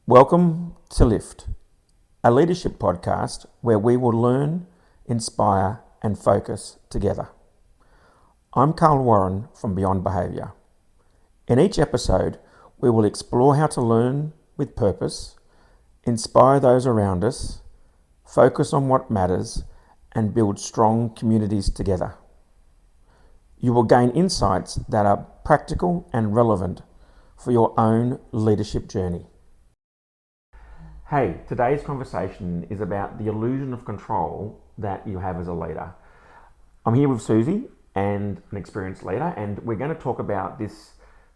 Welcome to Lift, a leadership podcast where we will learn, inspire, and focus together. I'm Carl Warren from Beyond Behaviour. In each episode, we will explore how to learn with purpose, inspire those around us, focus on what matters, and build strong communities together. You will gain insights that are practical and relevant for your own leadership journey. Hey, today's conversation is about the illusion of control that you have as a leader. I'm here with Susie, and an experienced leader, and we're going to talk about this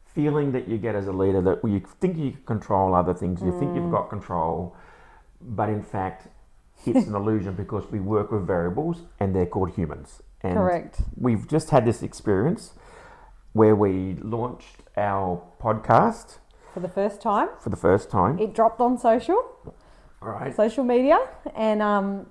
feeling that you get as a leader that you think you can control other things, you think you've got control, but in fact it's an illusion because we work with variables and they're called humans. And Correct. We've just had this experience where we launched our podcast For the first time. for the first time. It dropped on social media, and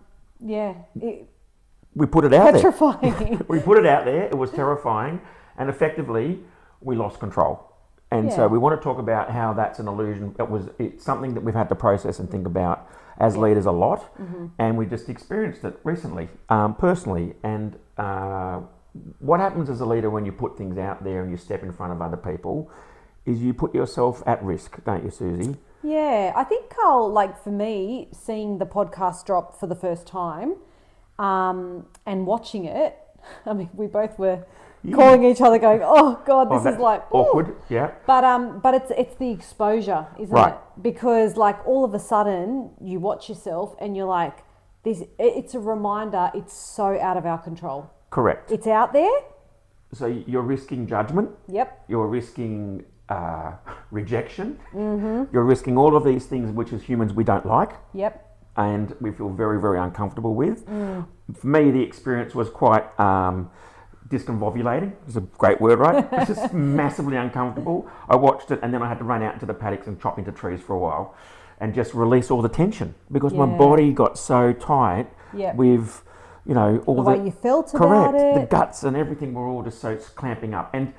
We put it out there. petrifying. We put it out there. It was terrifying, and effectively we lost control. And so Yeah. we want to talk about how that's an illusion. It's something that we've had to process and think about as leaders a lot, and we just experienced it recently, personally. And what happens as a leader when you put things out there and you step in front of other people is you put yourself at risk, don't you, Susie? Yeah, I think, Carl, like for me, seeing the podcast drop for the first time and watching it, I mean, we both were calling each other going, oh God, this is like awkward. Yeah. But it's the exposure, isn't Right. it? Because like all of a sudden you watch yourself and you're like, it's a reminder, it's so out of our control. Correct. It's out there. So you're risking judgment. Yep. You're risking rejection. You're risking all of these things which as humans we don't like. Yep. And we feel very, very uncomfortable with. For me, the experience was quite disconvolulating. It's a great word, right? It's just massively uncomfortable. I watched it and then I had to run out into the paddocks and chop into trees for a while and just release all the tension because my body got so tight with, all The way you felt about correct, it. the guts and everything were all just so clamping up. And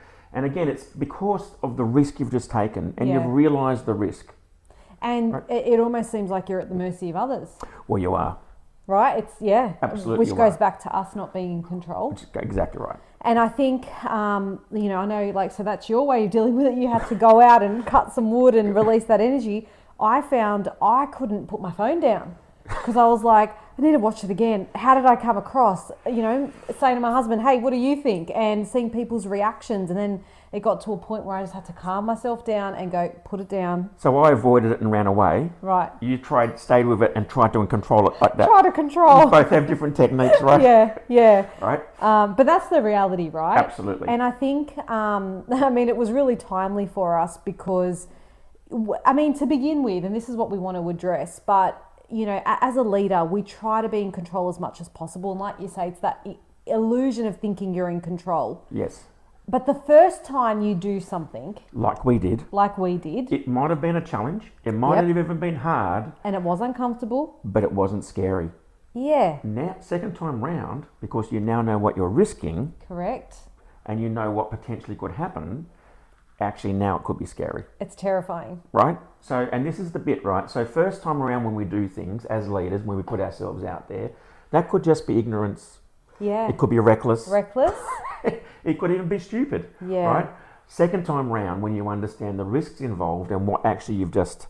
again, it's because of the risk you've just taken and you've realised the risk. And it almost seems like you're at the mercy of others, Well, you are. right? Absolutely Which you goes are. back to us not being in control. Exactly right. And I think, I know, like, so that's your way of dealing with it. You had to go out and cut some wood and release that energy. I found I couldn't put my phone down because I was like, I need to watch it again. How did I come across? Saying to my husband, hey, what do you think? And seeing people's reactions. And then it got to a point where I just had to calm myself down and go, put it down. So I avoided it and ran away. Right. You stayed with it and tried to control it like that. Try to control. You both have different techniques, right? Yeah. Right? But that's the reality, right? Absolutely. And I think, it was really timely for us because, to begin with, and this is what we want to address, but, as a leader, we try to be in control as much as possible. And like you say, it's that illusion of thinking you're in control. Yes. But the first time you do something, Like we did. it It might have been a challenge. It might have even been hard, and it was uncomfortable. but it wasn't scary. Yeah, Now, second time round, because you now know what you're risking correct. and you know what potentially could happen, actually now it could be scary. It's terrifying. Right? So, and this is the bit, right? So first time around when we do things as leaders, when we put ourselves out there, that could just be ignorance. Yeah. It could be reckless. Reckless. It could even be stupid. Yeah. Right? Second time round, when you understand the risks involved and what actually you've just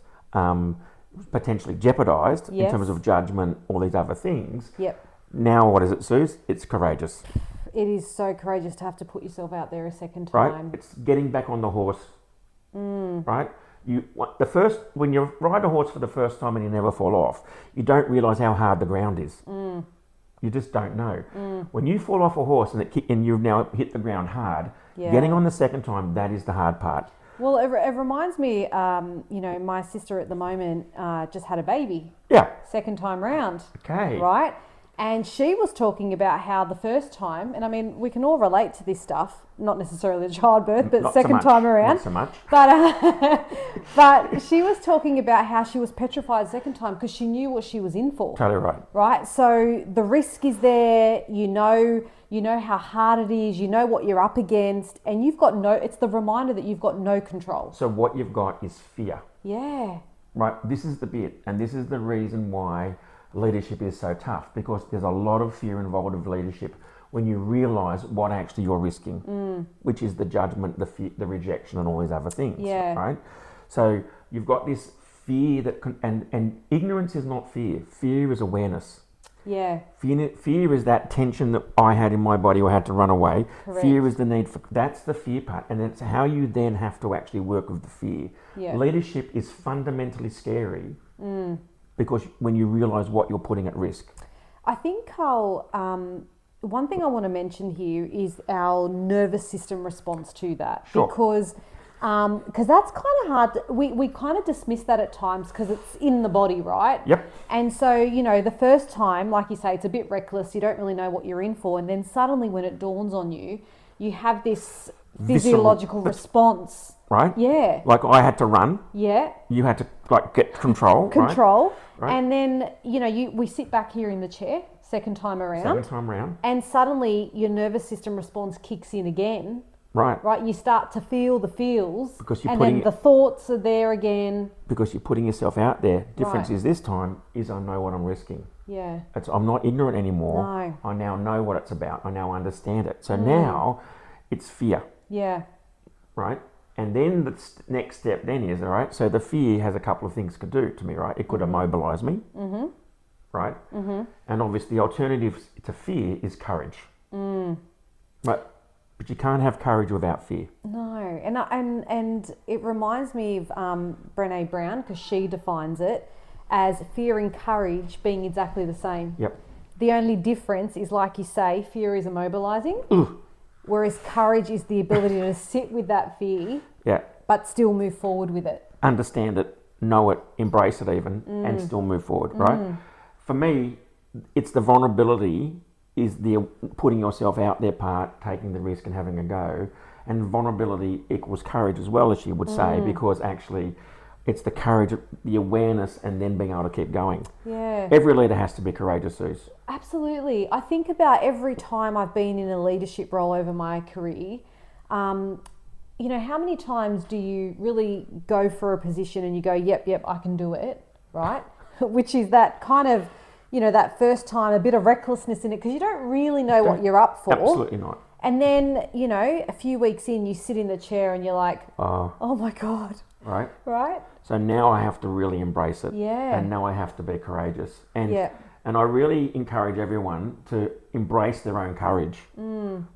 potentially jeopardised in Yes. terms of judgment, all these other things. Yep. Now what is it, Suze? It's courageous. It is so courageous to have to put yourself out there a second Right? time. It's getting back on the horse. Right? When you ride a horse for the first time and you never fall off, you don't realise how hard the ground is. You just don't know. When you fall off a horse and you've now hit the ground hard, Yeah. getting on the second time, that is the hard part. Well, it reminds me, my sister at the moment just had a baby, Yeah. second time round, Okay. right? And she was talking about how the first time, and we can all relate to this stuff, not necessarily the childbirth, but Not so second much. time around. Not so much. But she was talking about how she was petrified second time because she knew what she was in for. Totally right. Right? So the risk is there, you know how hard it is, you know what you're up against, and it's the reminder that you've got no control. So what you've got is fear. Yeah. right? This is the bit, and this is the reason why leadership is so tough, because there's a lot of fear involved with leadership when you realise what actually you're risking, which is the judgment, the fear, the rejection, and all these other things, Yeah. right? So you've got this fear that and ignorance is not fear. Fear is awareness. Yeah. Fear is that tension that I had in my body or had to run away. Correct. Fear is the need for, that's the fear part. And it's how you then have to actually work with the fear. Yeah. Leadership is fundamentally scary because when you realise what you're putting at risk. I think, Carl, one thing I want to mention here is our nervous system response to that. Sure. Because that's kind of hard. We kind of dismiss that at times because it's in the body, right? Yep. And so, you know, the first time, like you say, it's a bit reckless. You don't really know what you're in for. And then suddenly when it dawns on you, you have this physiological response. Right? Yeah. Like I had to run. Yeah. You had to like get control. Control. Right. And then, you know, we sit back here in the chair, second time around. Second time round. And suddenly your nervous system response kicks in again. Right. Right, you start to feel the feels, Because you're and putting then the thoughts are there again. Because you're putting yourself out there. Difference Right. is this time is I know what I'm risking. Yeah, I'm not ignorant anymore. No. I now know what it's about. I now understand it. So now it's fear, yeah, right? And then the next step then is, all right, so the fear has a couple of things it could do to me, right? It could immobilize me, right? And obviously the alternative to fear is courage. But you can't have courage without fear. no, and it reminds me of Brené Brown, because she defines it as fear and courage being exactly the same. Yep. The only difference is, like you say, fear is immobilizing, whereas courage is the ability to sit with that fear, Yeah. but still move forward with it. Understand it, know it, embrace it even, and still move forward, right? For me, it's the vulnerability is the putting yourself out there part, taking the risk and having a go. And vulnerability equals courage as well, as she would say, because actually it's the courage, the awareness, and then being able to keep going. Yeah. Every leader has to be courageous, Suze. Absolutely. I think about every time I've been in a leadership role over my career, you know, how many times do you really go for a position and you go, yep, I can do it, right? Which is that kind of, you know, that first time, a bit of recklessness in it, because you don't really know what you're up for. Absolutely not. And then, you know, a few weeks in, you sit in the chair and you're like, oh my God, Right? right? So now I have to really embrace it. Yeah. And now I have to be courageous. And Yeah. and I really encourage everyone to embrace their own courage.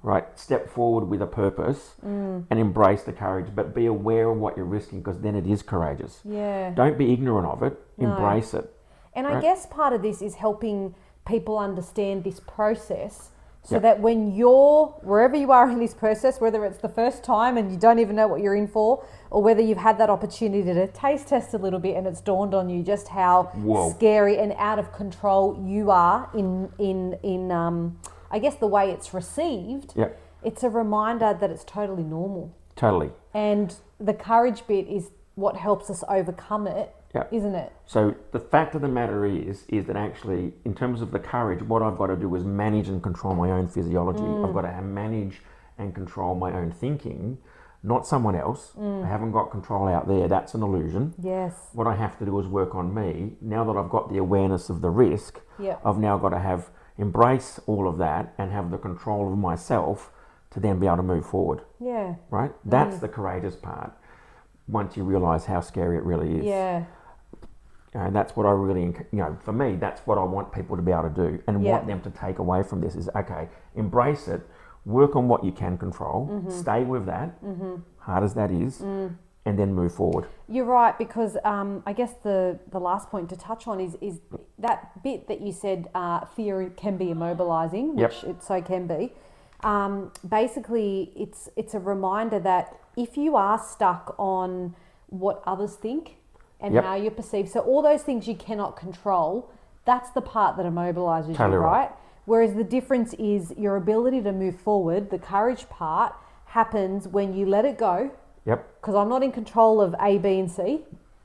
Right? Step forward with a purpose and embrace the courage, but be aware of what you're risking, because then it is courageous. Yeah. Don't be ignorant of it. No. Embrace it. And I Right. guess part of this is helping people understand this process, so Yep. that when you're, wherever you are in this process, whether it's the first time and you don't even know what you're in for, or whether you've had that opportunity to taste test a little bit and it's dawned on you just how Whoa. scary and out of control you are in I guess the way it's received, Yep. it's a reminder that it's totally normal. Totally. And the courage bit is what helps us overcome it, Yep. isn't it? So the fact of the matter is that actually, in terms of the courage, what I've got to do is manage and control my own physiology. I've got to manage and control my own thinking, not someone else. I haven't got control out there. That's an illusion. Yes. What I have to do is work on me. Now that I've got the awareness of the risk, Yep. I've now got to embrace all of that and have the control of myself to then be able to move forward. Yeah. Right? That's the courageous part. Once you realise how scary it really is. Yeah. And that's what I really, for me, that's what I want people to be able to do, and Yeah. want them to take away from this is, okay, embrace it, work on what you can control, stay with that, hard as that is, and then move forward. You're right, because I guess the last point to touch on is that bit that you said, fear can be immobilizing, Yep. which it so can be. Basically, it's a reminder that if you are stuck on what others think and Yep. how you're perceived, so all those things you cannot control, that's the part that immobilizes Totally you, right. right? Whereas the difference is your ability to move forward, the courage part, happens when you let it go. Yep. Because I'm not in control of A, B, and C.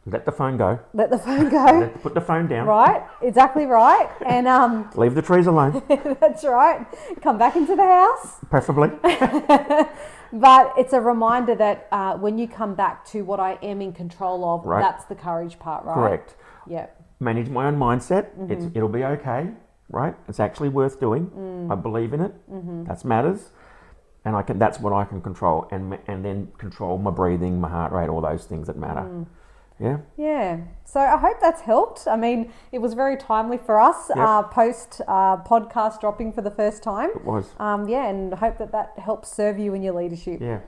Let the phone go. Let the phone go. Put the phone down. Right, exactly right. And Leave the trees alone, that's right. Come back into the house. preferably. But it's a reminder that when you come back to what I am in control of, Right. that's the courage part, right? Correct. Yeah. Manage my own mindset. It'll be okay, right? It's actually worth doing. I believe in it. That matters. And that's what I can control, and then control my breathing, my heart rate, all those things that matter. Yeah. Yeah. So I hope that's helped. I mean, it was very timely for us Yep. post podcast dropping for the first time. It was. Yeah, and I hope that helps serve you in your leadership. Yeah.